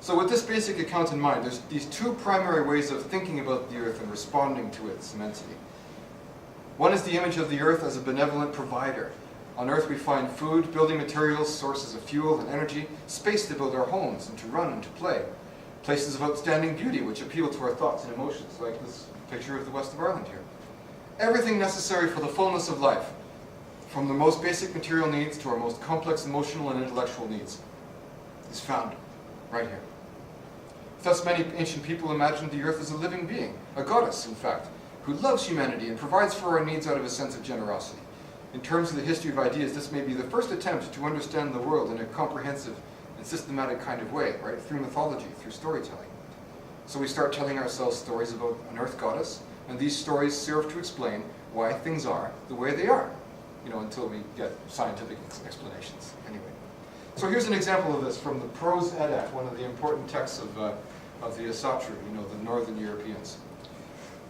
So with this basic account in mind, there's these two primary ways of thinking about the Earth and responding to its immensity. One is the image of the Earth as a benevolent provider. On Earth we find food, building materials, sources of fuel and energy, space to build our homes and to run and to play, places of outstanding beauty which appeal to our thoughts and emotions, like this picture of the west of Ireland here. Everything necessary for the fullness of life, from the most basic material needs to our most complex emotional and intellectual needs, is found right here. Thus many ancient people imagined the Earth as a living being, a goddess in fact, who loves humanity and provides for our needs out of a sense of generosity. In terms of the history of ideas, this may be the first attempt to understand the world in a comprehensive and systematic kind of way, right? Through mythology, through storytelling. So we start telling ourselves stories about an Earth goddess, and these stories serve to explain why things are the way they are, until we get scientific explanations, anyway. So here's an example of this from the Prose Edda, one of the important texts of the Asatru, the Northern Europeans.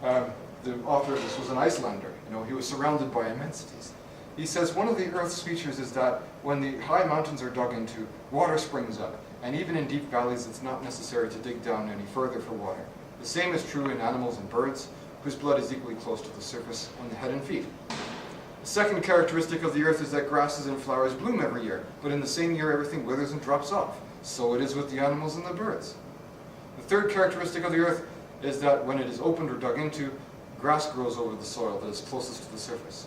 The author of this was an Icelander. He was surrounded by immensities. He says one of the Earth's features is that when the high mountains are dug into, water springs up, and even in deep valleys it's not necessary to dig down any further for water. The same is true in animals and birds, whose blood is equally close to the surface on the head and feet. The second characteristic of the Earth is that grasses and flowers bloom every year, but in the same year everything withers and drops off. So it is with the animals and the birds. The third characteristic of the Earth is that when it is opened or dug into, grass grows over the soil that is closest to the surface.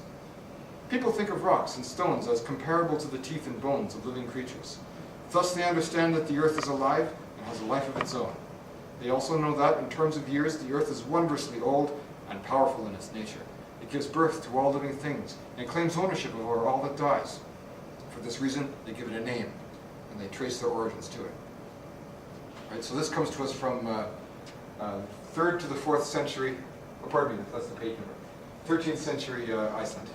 People think of rocks and stones as comparable to the teeth and bones of living creatures. Thus they understand that the Earth is alive and has a life of its own. They also know that, in terms of years, the Earth is wondrously old and powerful in its nature. It gives birth to all living things and claims ownership over all that dies. For this reason, they give it a name, and they trace their origins to it. Right, so this comes to us from 3rd to the 4th century, pardon me, that's the page number, 13th century Iceland.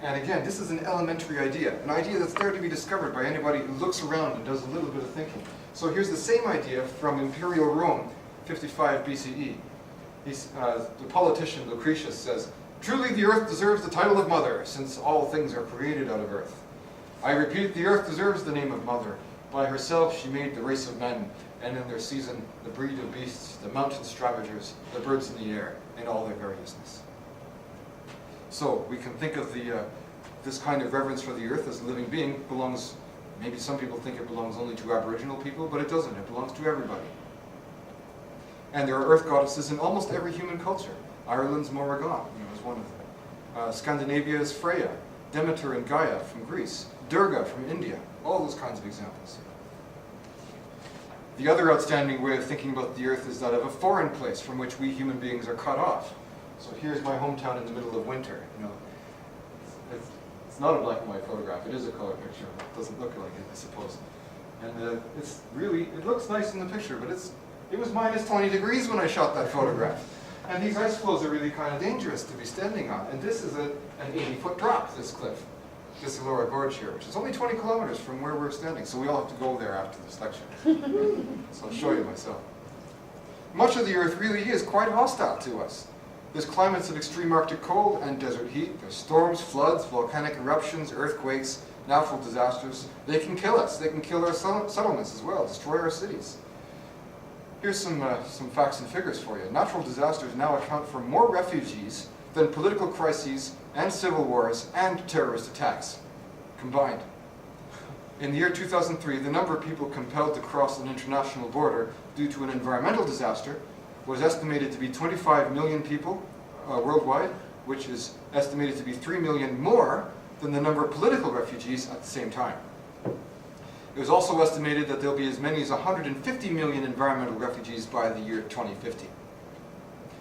And again, this is an elementary idea, an idea that's there to be discovered by anybody who looks around and does a little bit of thinking. So here's the same idea from Imperial Rome, 55 BCE. The politician Lucretius says, "Truly the Earth deserves the title of mother, since all things are created out of Earth. I repeat, the Earth deserves the name of mother. By herself she made the race of men, and in their season the breed of beasts, the mountain stravagers, the birds in the air, in all their variousness." So we can think of this kind of reverence for the Earth as a living being belongs, maybe some people think it belongs only to Aboriginal people, but it doesn't. It belongs to everybody. And there are Earth goddesses in almost every human culture. Ireland's Morrigan, is one of them. Scandinavia's Freya, Demeter and Gaia from Greece, Durga from India, all those kinds of examples. The other outstanding way of thinking about the Earth is that of a foreign place from which we human beings are cut off. So here's my hometown in the middle of winter. It's not a black and white photograph. It is a color picture. It doesn't look like it, I suppose. And it looks nice in the picture, but it was minus 20 degrees when I shot that photograph. And these ice floes are really kind of dangerous to be standing on. And this is an 80-foot drop, this cliff, this Elora Gorge here, which is only 20 kilometers from where we're standing. So we all have to go there after this lecture. So I'll show you myself. Much of the Earth really is quite hostile to us. There's climates of extreme Arctic cold and desert heat. There's storms, floods, volcanic eruptions, earthquakes, natural disasters. They can kill us. They can kill our settlements as well, destroy our cities. Here's some facts and figures for you. Natural disasters now account for more refugees than political crises and civil wars and terrorist attacks combined. In the year 2003, the number of people compelled to cross an international border due to an environmental disaster was estimated to be 25 million people worldwide, which is estimated to be 3 million more than the number of political refugees at the same time. It was also estimated that there will be as many as 150 million environmental refugees by the year 2050.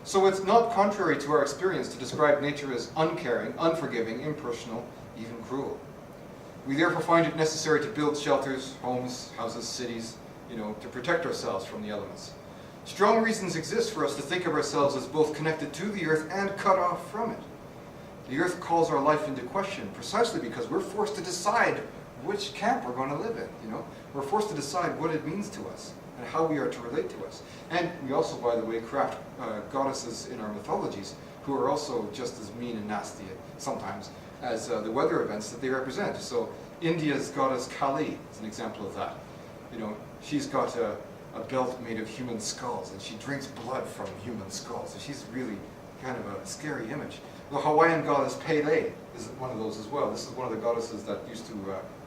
So it's not contrary to our experience to describe nature as uncaring, unforgiving, impersonal, even cruel. We therefore find it necessary to build shelters, homes, houses, cities, to protect ourselves from the elements. Strong reasons exist for us to think of ourselves as both connected to the Earth and cut off from it. The Earth calls our life into question precisely because we're forced to decide which camp we're going to live in. We're forced to decide what it means to us and how we are to relate to us. And we also, by the way, craft goddesses in our mythologies who are also just as mean and nasty sometimes as the weather events that they represent. So India's goddess Kali is an example of that. You know, she's got a belt made of human skulls, and she drinks blood from human skulls. So she's really kind of a scary image. The Hawaiian goddess Pele is one of those as well. This is one of the goddesses that used to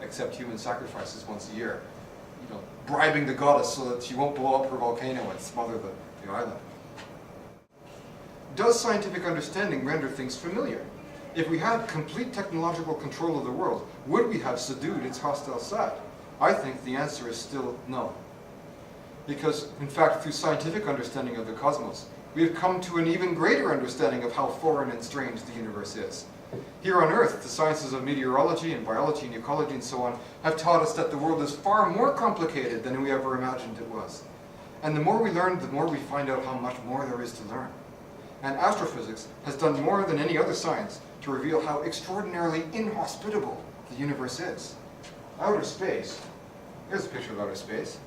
accept human sacrifices once a year. You know, bribing the goddess so that she won't blow up her volcano and smother the island. Does scientific understanding render things familiar? If we had complete technological control of the world, would we have subdued its hostile side? I think the answer is still no. Because, in fact, through scientific understanding of the cosmos, we have come to an even greater understanding of how foreign and strange the universe is. Here on Earth, the sciences of meteorology and biology and ecology and so on have taught us that the world is far more complicated than we ever imagined it was. And the more we learn, the more we find out how much more there is to learn. And astrophysics has done more than any other science to reveal how extraordinarily inhospitable the universe is. Outer space, here's a picture of outer space.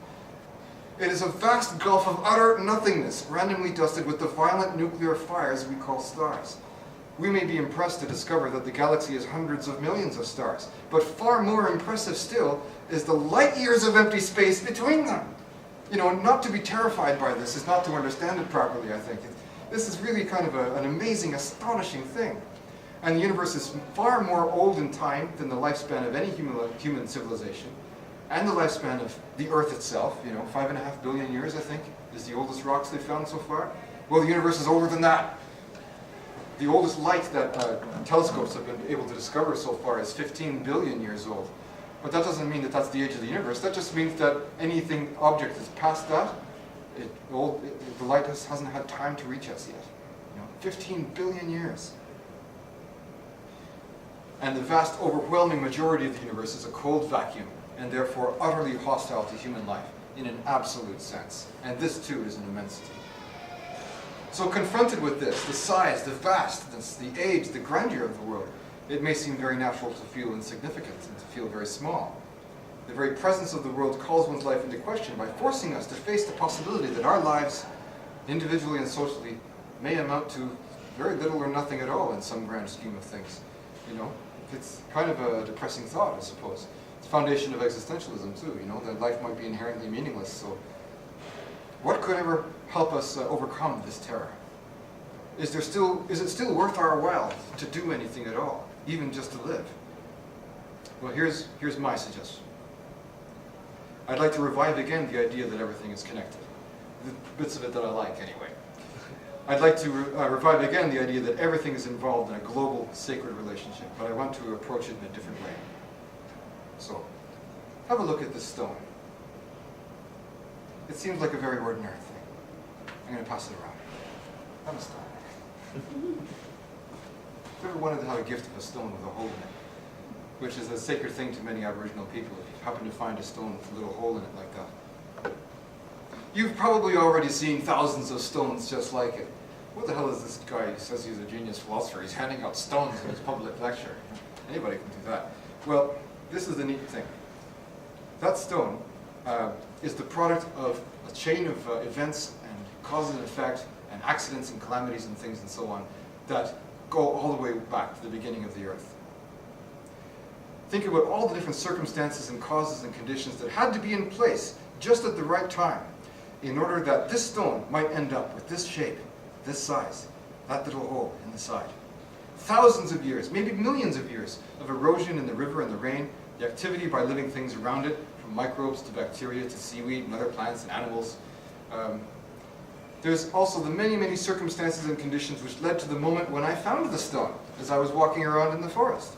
It is a vast gulf of utter nothingness, randomly dusted with the violent nuclear fires we call stars. We may be impressed to discover that the galaxy has hundreds of millions of stars, but far more impressive still is the light years of empty space between them. You know, not to be terrified by this is not to understand it properly, I think. This is really kind of an amazing, astonishing thing. And the universe is far more old in time than the lifespan of any human civilization, and the lifespan of the Earth itself. You know, 5.5 billion years, I think, is the oldest rocks they've found so far. Well, the universe is older than that. The oldest light that telescopes have been able to discover so far is 15 billion years old. But that doesn't mean that that's the age of the universe. That just means that anything, object that's past that, the light hasn't had time to reach us yet. You know, 15 billion years. And the vast, overwhelming majority of the universe is a cold vacuum, and therefore utterly hostile to human life, in an absolute sense. And this, too, is an immensity. So confronted with this, the size, the vastness, the age, the grandeur of the world, it may seem very natural to feel insignificant and to feel very small. The very presence of the world calls one's life into question by forcing us to face the possibility that our lives, individually and socially, may amount to very little or nothing at all in some grand scheme of things. You know, it's kind of a depressing thought, I suppose. It's the foundation of existentialism too, you know, that life might be inherently meaningless. So what could ever help us overcome this terror? Is it still worth our while to do anything at all, even just to live? Well, here's my suggestion. I'd like to revive again the idea that everything is connected. The bits of it that I like, anyway. I'd like to revive again the idea that everything is involved in a global, sacred relationship, but I want to approach it in a different way. So, have a look at this stone. It seems like a very ordinary thing. I'm going to pass it around. Have a stone. If you ever wanted to have a gift of a stone with a hole in it, which is a sacred thing to many Aboriginal people, if you happen to find a stone with a little hole in it like that. You've probably already seen thousands of stones just like it. What the hell is this guy who says he's a genius philosopher? He's handing out stones in his public lecture. Anybody can do that. Well, this is the neat thing. That stone is the product of a chain of events and cause and effect and accidents and calamities and things and so on that go all the way back to the beginning of the Earth. Think about all the different circumstances and causes and conditions that had to be in place just at the right time in order that this stone might end up with this shape, this size, that little hole in the side. Thousands of years, maybe millions of years of erosion in the river and the rain, the activity by living things around it, from microbes to bacteria to seaweed and other plants and animals. There's also the many, many circumstances and conditions which led to the moment when I found the stone as I was walking around in the forest.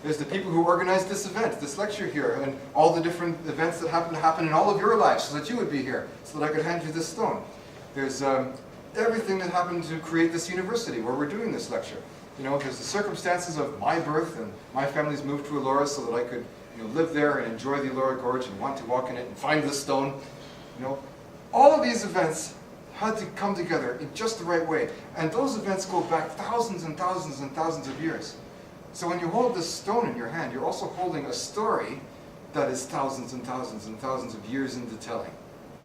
There's the people who organized this event, this lecture here, and all the different events that happen to happen in all of your lives so that you would be here, so that I could hand you this stone. There's everything that happened to create this university where we're doing this lecture. You know, there's the circumstances of my birth and my family's move to Elora so that I could, you know, live there and enjoy the Elora Gorge and want to walk in it and find this stone. You know, all of these events had to come together in just the right way. And those events go back thousands and thousands and thousands of years. So when you hold this stone in your hand, you're also holding a story that is thousands and thousands and thousands of years into telling.